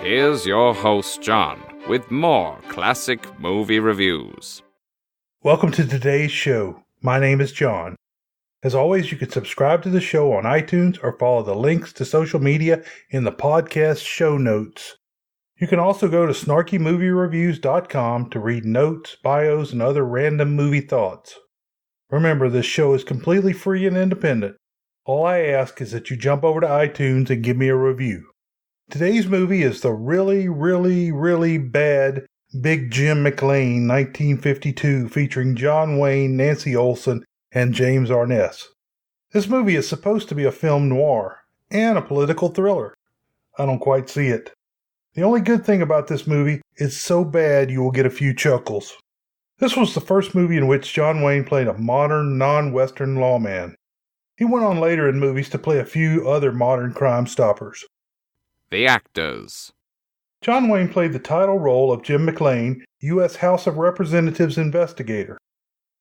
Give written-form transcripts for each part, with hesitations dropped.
Here's your host, John, with more classic movie reviews. Welcome to today's show. My name is John. As always, you can subscribe to the show on iTunes or follow the links to social media in the podcast show notes. You can also go to snarkymoviereviews.com to read notes, bios, and other random movie thoughts. Remember, this show is completely free and independent. All I ask is that you jump over to iTunes and give me a review. Today's movie is the really bad Big Jim McLain 1952 featuring John Wayne, Nancy Olson, and James Arness. This movie is supposed to be a film noir and a political thriller. I don't quite see it. The only good thing about this movie is so bad you will get a few chuckles. This was the first movie in which John Wayne played a modern, non-Western lawman. He went on later in movies to play a few other modern crime stoppers. The actors. John Wayne played the title role of Jim McLain, U.S. House of Representatives investigator.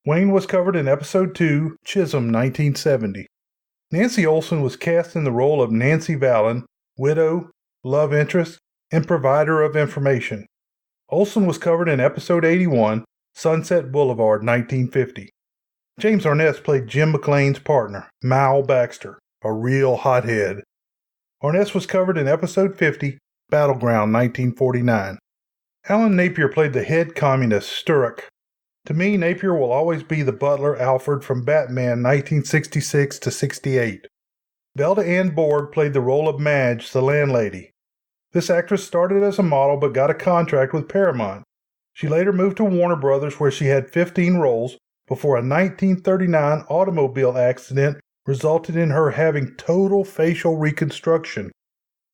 Wayne was covered in Episode 2, Chisholm, 1970. Nancy Olson was cast in the role of Nancy Vallon, widow, love interest, and provider of information. Olson was covered in Episode 81, Sunset Boulevard, 1950. James Arness played Jim McLain's partner, Mal Baxter, a real hothead. Arness was covered in Episode 50, Battleground, 1949. Alan Napier played the head communist, Sturrock. To me, Napier will always be the butler Alfred from Batman 1966 to 68. Velda Ann Borg played the role of Madge, the landlady. This actress started as a model but got a contract with Paramount. She later moved to Warner Brothers where she had 15 roles before a 1939 automobile accident resulted in her having total facial reconstruction.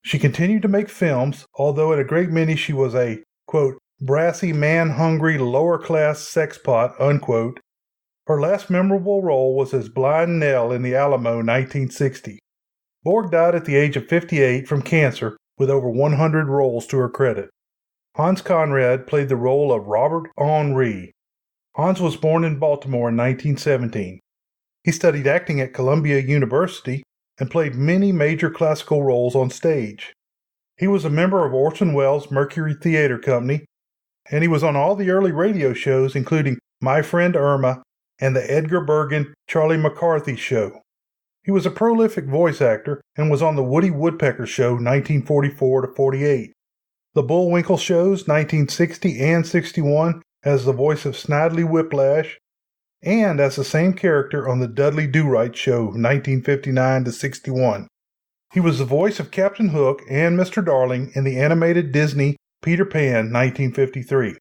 She continued to make films, although in a great many she was a, quote, brassy, man-hungry, lower-class sexpot, unquote. Her last memorable role was as Blind Nell in The Alamo, 1960. Borg died at the age of 58 from cancer, with over 100 roles to her credit. Hans Conrad played the role of Robert Henri. Hans was born in Baltimore in 1917. He studied acting at Columbia University and played many major classical roles on stage. He was a member of Orson Welles' Mercury Theater Company, and he was on all the early radio shows including My Friend Irma and the Edgar Bergen Charlie McCarthy Show. He was a prolific voice actor and was on the Woody Woodpecker Show 1944-48, the Bullwinkle Shows 1960 and 61 as the voice of Snidely Whiplash, and as the same character on the Dudley Do-Right Show 1959-61. He was the voice of Captain Hook and Mr. Darling in the animated Disney Peter Pan 1953.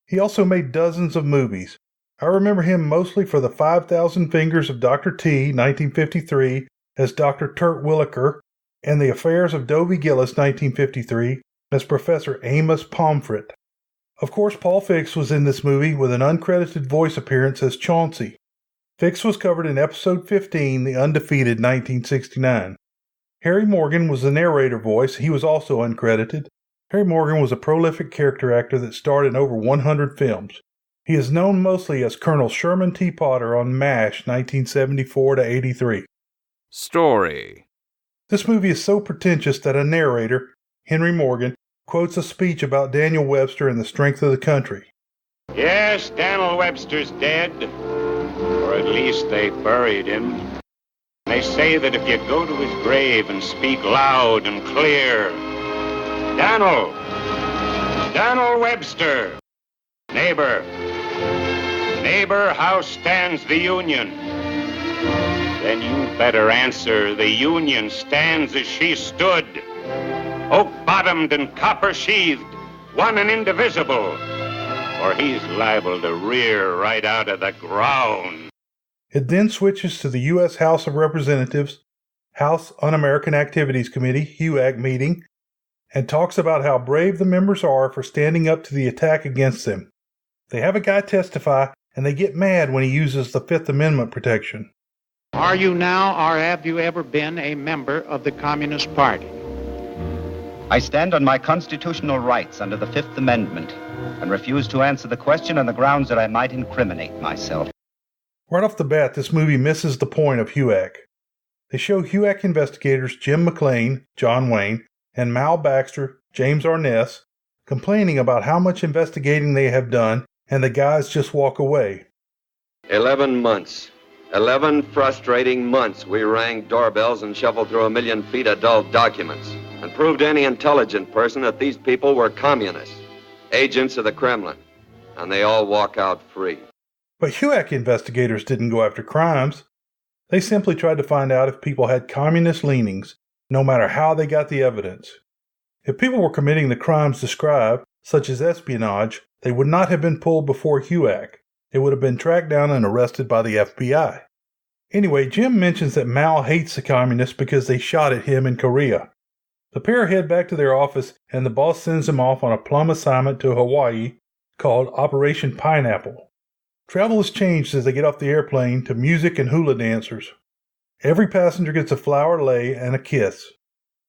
He also made dozens of movies. I remember him mostly for the 5,000 Fingers of Dr. T, 1953, as Dr. Turt Williker, and The Affairs of Dovey Gillis, 1953, as Professor Amos Pomfret. Of course, Paul Fix was in this movie with an uncredited voice appearance as Chauncey. Fix was covered in Episode 15, The Undefeated, 1969. Harry Morgan was the narrator voice. He was also uncredited. Harry Morgan was a prolific character actor that starred in over 100 films. He is known mostly as Colonel Sherman T. Potter on MASH 1974-83. Story. This movie is so pretentious that a narrator, Henry Morgan, quotes a speech about Daniel Webster and the strength of the country. Yes, Daniel Webster's dead, or at least they buried him. They say that if you go to his grave and speak loud and clear, Daniel Webster, neighbor, how stands the Union? Then you better answer, the Union stands as she stood, oak-bottomed and copper-sheathed, one and indivisible, or he's liable to rear right out of the ground. It then switches to the U.S. House of Representatives, House Un-American Activities Committee, HUAC meeting, and talks about how brave the members are for standing up to the attack against them. They have a guy testify, and they get mad when he uses the Fifth Amendment protection. Are you now, or have you ever been, a member of the Communist Party? I stand on my constitutional rights under the Fifth Amendment and refuse to answer the question on the grounds that I might incriminate myself. Right off the bat, this movie misses the point of HUAC. They show HUAC investigators Jim McLain, John Wayne, and Mal Baxter, James Arness, complaining about how much investigating they have done, and the guys just walk away. 11 months. 11 frustrating months we rang doorbells and shuffled through 1 million feet of dull documents and proved to any intelligent person that these people were communists, agents of the Kremlin, and they all walk out free. But HUAC investigators didn't go after crimes. They simply tried to find out if people had communist leanings, no matter how they got the evidence. If people were committing the crimes described, such as espionage, they would not have been pulled before HUAC. They would have been tracked down and arrested by the FBI. Anyway, Jim mentions that Mal hates the communists because they shot at him in Korea. The pair head back to their office, and the boss sends them off on a plum assignment to Hawaii called Operation Pineapple. Travel is changed as they get off the airplane to music and hula dancers. Every passenger gets a flower lei and a kiss.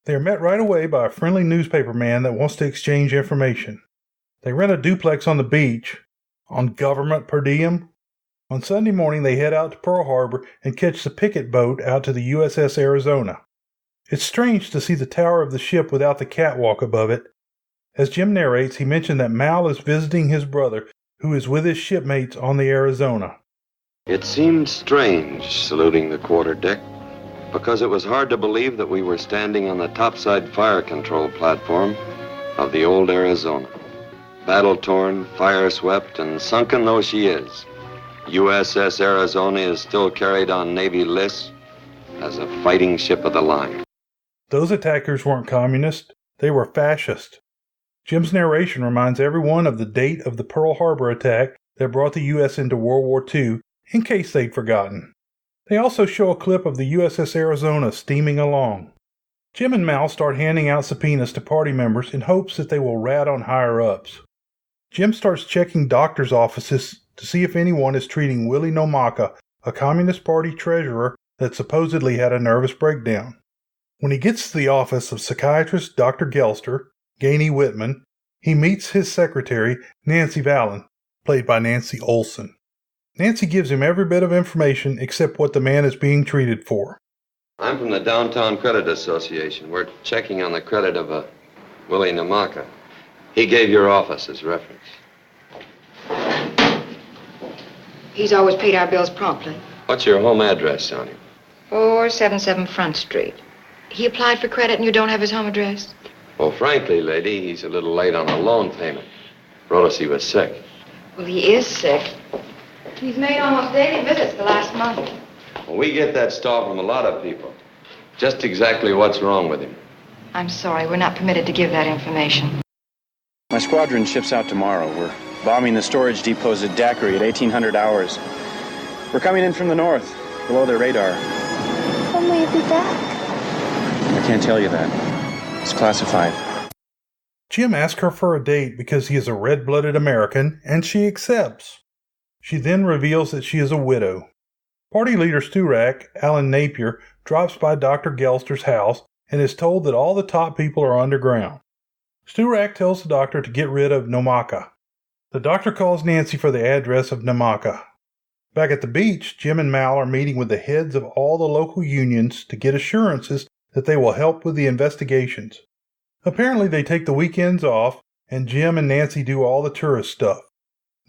They are met right away by a friendly newspaper man that wants to exchange information. They rent a duplex on the beach, on government per diem. On Sunday morning, they head out to Pearl Harbor and catch the picket boat out to the USS Arizona. It's strange to see the tower of the ship without the catwalk above it. As Jim narrates, he mentioned that Mal is visiting his brother, who is with his shipmates on the Arizona. It seemed strange saluting the quarterdeck, because it was hard to believe that we were standing on the topside fire control platform of the old Arizona. Battle-torn, fire-swept, and sunken though she is, USS Arizona is still carried on Navy lists as a fighting ship of the line. Those attackers weren't communist, they were fascist. Jim's narration reminds everyone of the date of the Pearl Harbor attack that brought the U.S. into World War II, in case they'd forgotten. They also show a clip of the USS Arizona steaming along. Jim and Mal start handing out subpoenas to party members in hopes that they will rat on higher-ups. Jim starts checking doctors' offices to see if anyone is treating Willie Nomaka, a Communist Party treasurer that supposedly had a nervous breakdown. When he gets to the office of psychiatrist Dr. Gelster, Gainey Whitman, he meets his secretary, Nancy Vallon, played by Nancy Olson. Nancy gives him every bit of information except what the man is being treated for. I'm from the Downtown Credit Association. We're checking on the credit of Willie Nomaka. He gave your office as reference. He's always paid our bills promptly. What's your home address, Sonia? 477 Front Street. He applied for credit and you don't have his home address? Well, frankly, lady, he's a little late on a loan payment. Wrote us he was sick. Well, he is sick. He's made almost daily visits the last month. Well, we get that stall from a lot of people. Just exactly what's wrong with him? I'm sorry, we're not permitted to give that information. My squadron ships out tomorrow. We're bombing the storage depots at Daiquiri at 1800 hours. We're coming in from the north, below their radar. When will you be back? I can't tell you that. It's classified. Jim asks her for a date because he is a red-blooded American, and she accepts. She then reveals that she is a widow. Party leader Sturak, Alan Napier, drops by Dr. Gelster's house and is told that all the top people are underground. Sturak tells the doctor to get rid of Nomaka. The doctor calls Nancy for the address of Nomaka. Back at the beach, Jim and Mal are meeting with the heads of all the local unions to get assurances that they will help with the investigations. Apparently they take the weekends off, and Jim and Nancy do all the tourist stuff.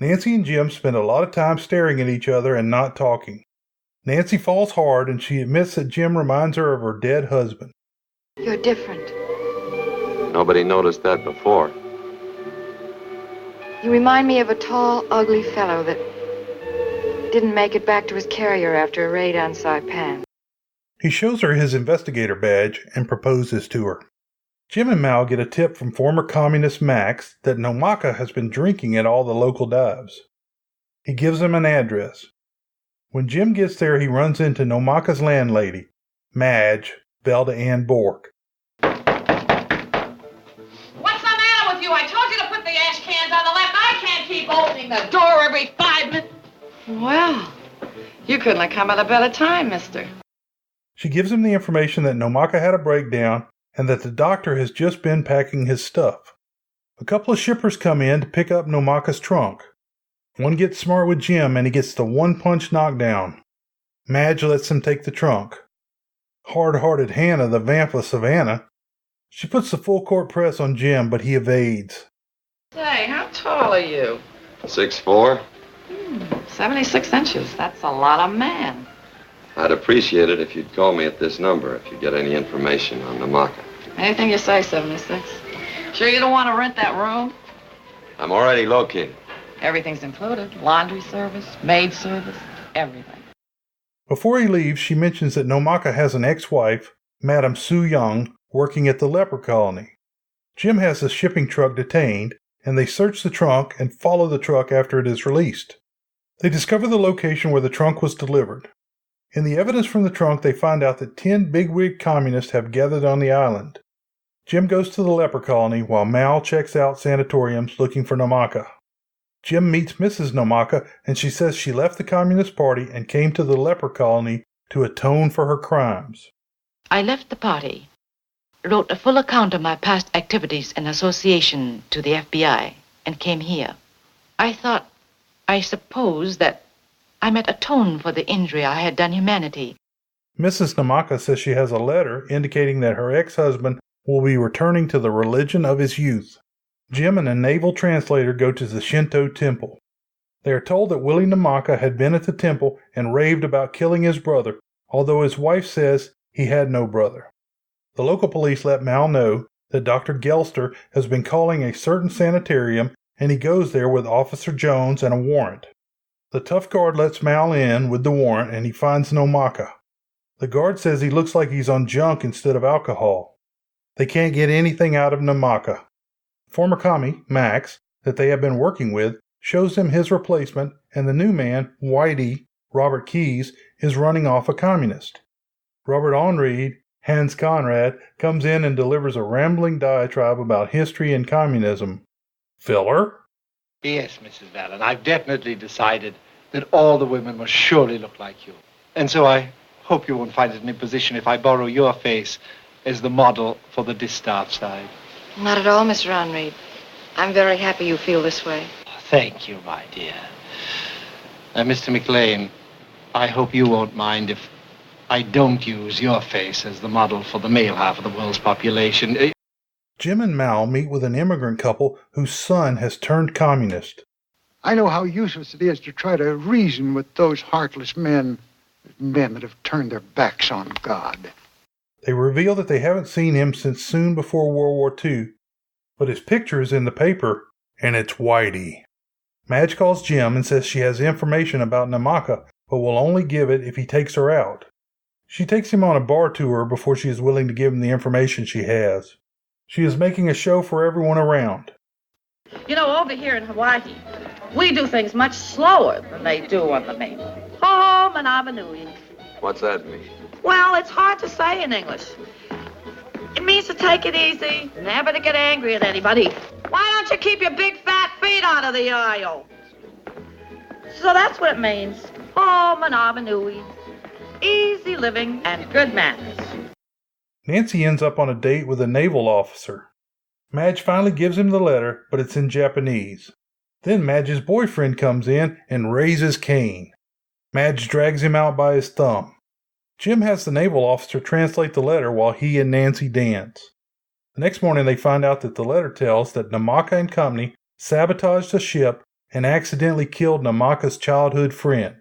Nancy and Jim spend a lot of time staring at each other and not talking. Nancy falls hard, and she admits that Jim reminds her of her dead husband. You're different. Nobody noticed that before. You remind me of a tall, ugly fellow that didn't make it back to his carrier after a raid on Saipan. He shows her his investigator badge and proposes to her. Jim and Mal get a tip from former communist Max that Nomaka has been drinking at all the local dives. He gives them an address. When Jim gets there, he runs into Nomaka's landlady, Madge, Velda Ann Bork. What's the matter with you? I told you to put the ash cans on the left. I can't keep opening the door every 5 minutes. Well, you couldn't have come at a better time, mister. She gives him the information that Nomaka had a breakdown and that the doctor has just been packing his stuff. A couple of shippers come in to pick up Nomaka's trunk. One gets smart with Jim and he gets the one-punch knockdown. Madge lets him take the trunk. Hard-hearted Hannah, the vamp of Savannah. She puts the full court press on Jim, but he evades. Say, how tall are you? 6'4". 76 inches. That's a lot of man. I'd appreciate it if you'd call me at this number if you get any information on Namaka. Anything you say, 76. Sure you don't want to rent that room? I'm already located. Everything's included. Laundry service, maid service, everything. Before he leaves, she mentions that Namaka has an ex-wife, Madame Su Young, working at the leper colony. Jim has the shipping truck detained, and they search the trunk and follow the truck after it is released. They discover the location where the trunk was delivered. In the evidence from the trunk, they find out that 10 bigwig communists have gathered on the island. Jim goes to the leper colony while Mal checks out sanatoriums looking for Namaka. Jim meets Mrs. Namaka, and she says she left the Communist Party and came to the leper colony to atone for her crimes. I left the party, wrote a full account of my past activities in association to the FBI, and came here. I suppose that I might atone for the injury I had done humanity. Mrs. Namaka says she has a letter indicating that her ex-husband will be returning to the religion of his youth. Jim and a naval translator go to the Shinto temple. They are told that Willie Namaka had been at the temple and raved about killing his brother, although his wife says he had no brother. The local police let Mal know that Dr. Gelster has been calling a certain sanitarium, and he goes there with Officer Jones and a warrant. The tough guard lets Mal in with the warrant, and he finds Namaka. The guard says he looks like he's on junk instead of alcohol. They can't get anything out of Namaka. Former commie, Max, that they have been working with, shows them his replacement, and the new man, Whitey, Robert Keyes, is running off a communist. Robert Onreed, Hans Conrad, comes in and delivers a rambling diatribe about history and communism. Filler? Yes, Mrs. Vallon, I've definitely decided that all the women must surely look like you. And so I hope you won't find it an imposition if I borrow your face as the model for the distaff side. Not at all, Mr. Onreed. I'm very happy you feel this way. Thank you, my dear. Mr. McLain, I hope you won't mind if I don't use your face as the model for the male half of the world's population. Jim and Mal meet with an immigrant couple whose son has turned communist. I know how useless it is to try to reason with those heartless men that have turned their backs on God. They reveal that they haven't seen him since soon before World War II, but his picture is in the paper, and it's Whitey. Madge calls Jim and says she has information about Namaka, but will only give it if he takes her out. She takes him on a bar tour before she is willing to give him the information she has. She is making a show for everyone around. You know, over here in Hawaii, we do things much slower than they do on the mainland. Oh, Manabanui. What's that mean? Well, it's hard to say in English. It means to take it easy, never to get angry at anybody. Why don't you keep your big fat feet out of the aisle? So that's what it means. Oh, Manabanui. Easy living and good manners. Nancy ends up on a date with a naval officer. Madge finally gives him the letter, but it's in Japanese. Then Madge's boyfriend comes in and raises Cain. Madge drags him out by his thumb. Jim has the naval officer translate the letter while he and Nancy dance. The next morning they find out that the letter tells that Namaka and company sabotaged the ship and accidentally killed Namaka's childhood friend.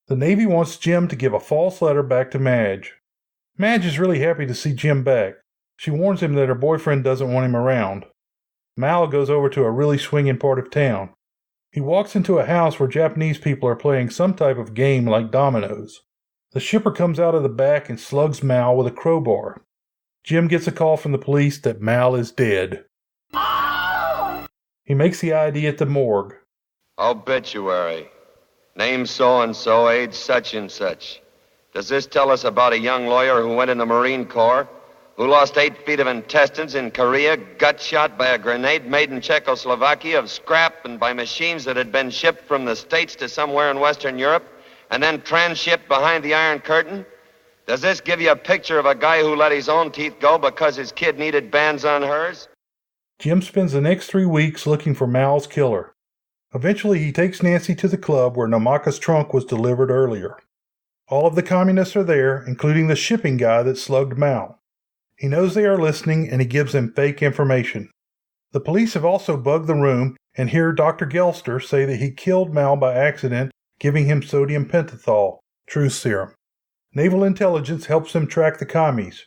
The Navy wants Jim to give a false letter back to Madge. Madge is really happy to see Jim back. She warns him that her boyfriend doesn't want him around. Mal goes over to a really swinging part of town. He walks into a house where Japanese people are playing some type of game like dominoes. The shipper comes out of the back and slugs Mal with a crowbar. Jim gets a call from the police that Mal is dead. He makes the ID at the morgue. Obituary. Name so-and-so, age such and such. Does this tell us about a young lawyer who went in the Marine Corps, who lost 8 feet of intestines in Korea, gut shot by a grenade made in Czechoslovakia of scrap and by machines that had been shipped from the States to somewhere in Western Europe, and then transshipped behind the Iron Curtain? Does this give you a picture of a guy who let his own teeth go because his kid needed bands on hers? Jim spends the next 3 weeks looking for Mal's killer. Eventually, he takes Nancy to the club where Namaka's trunk was delivered earlier. All of the communists are there, including the shipping guy that slugged Mal. He knows they are listening and he gives them fake information. The police have also bugged the room and hear Dr. Gelster say that he killed Mal by accident, giving him sodium pentothal, truth serum. Naval intelligence helps them track the commies.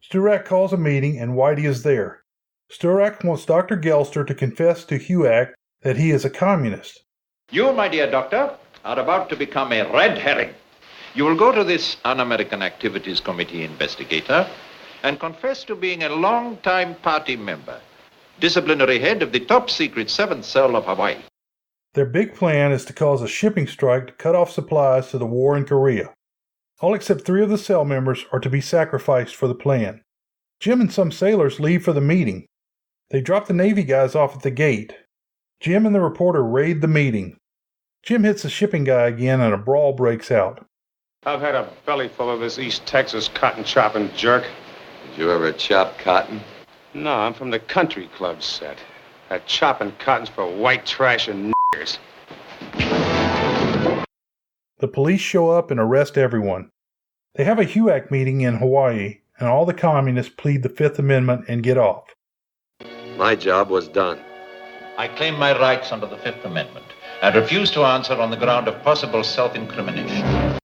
Sturak calls a meeting and Whitey is there. Sturak wants Dr. Gelster to confess to HUAC that he is a communist. You, my dear doctor, are about to become a red herring. You will go to this Un-American Activities Committee investigator and confess to being a long-time party member, disciplinary head of the top-secret 7th Cell of Hawaii. Their big plan is to cause a shipping strike to cut off supplies to the war in Korea. All except 3 of the cell members are to be sacrificed for the plan. Jim and some sailors leave for the meeting. They drop the Navy guys off at the gate. Jim and the reporter raid the meeting. Jim hits the shipping guy again and a brawl breaks out. I've had a belly full of this East Texas cotton chopping jerk. Did you ever chop cotton? No, I'm from the country club set. That chopping cotton's for white trash and niggers. The police show up and arrest everyone. They have a HUAC meeting in Hawaii, and all the communists plead the Fifth Amendment and get off. My job was done. I claim my rights under the Fifth Amendment and refuse to answer on the ground of possible self-incrimination.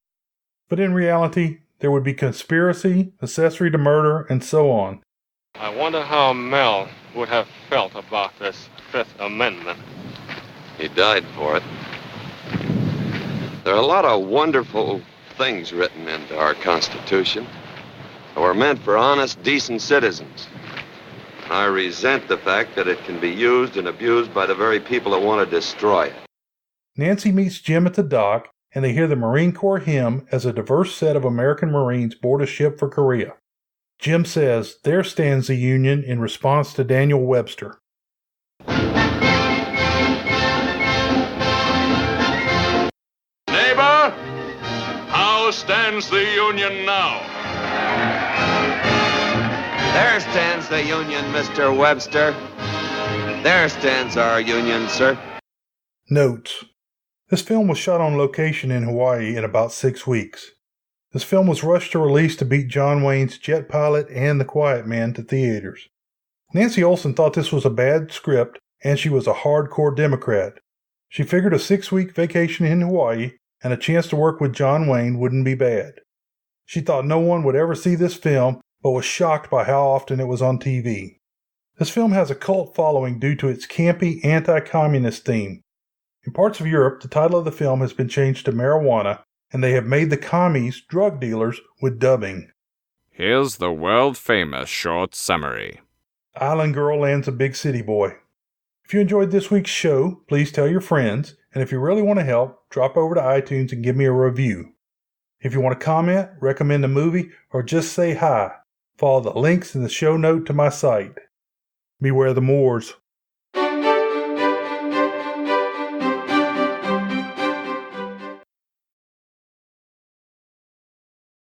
But in reality, there would be conspiracy, accessory to murder, and so on. I wonder how Mel would have felt about this Fifth Amendment. He died for it. There are a lot of wonderful things written into our Constitution that were meant for honest, decent citizens. I resent the fact that it can be used and abused by the very people that want to destroy it. Nancy meets Jim at the dock, and they hear the Marine Corps hymn as a diverse set of American Marines board a ship for Korea. Jim says, "There stands the Union," in response to Daniel Webster. Neighbor, how stands the Union now? There stands the Union, Mr. Webster. There stands our Union, sir. Notes. This film was shot on location in Hawaii in about 6 weeks. This film was rushed to release to beat John Wayne's Jet Pilot and The Quiet Man to theaters. Nancy Olson thought this was a bad script, and she was a hardcore Democrat. She figured a 6-week vacation in Hawaii and a chance to work with John Wayne wouldn't be bad. She thought no one would ever see this film, but was shocked by how often it was on TV. This film has a cult following due to its campy anti-communist theme. In parts of Europe, the title of the film has been changed to Marijuana, and they have made the commies drug dealers with dubbing. Here's the world-famous short summary. Island girl lands a big city boy. If you enjoyed this week's show, please tell your friends, and if you really want to help, drop over to iTunes and give me a review. If you want to comment, recommend a movie, or just say hi, follow the links in the show note to my site. Beware the Moors.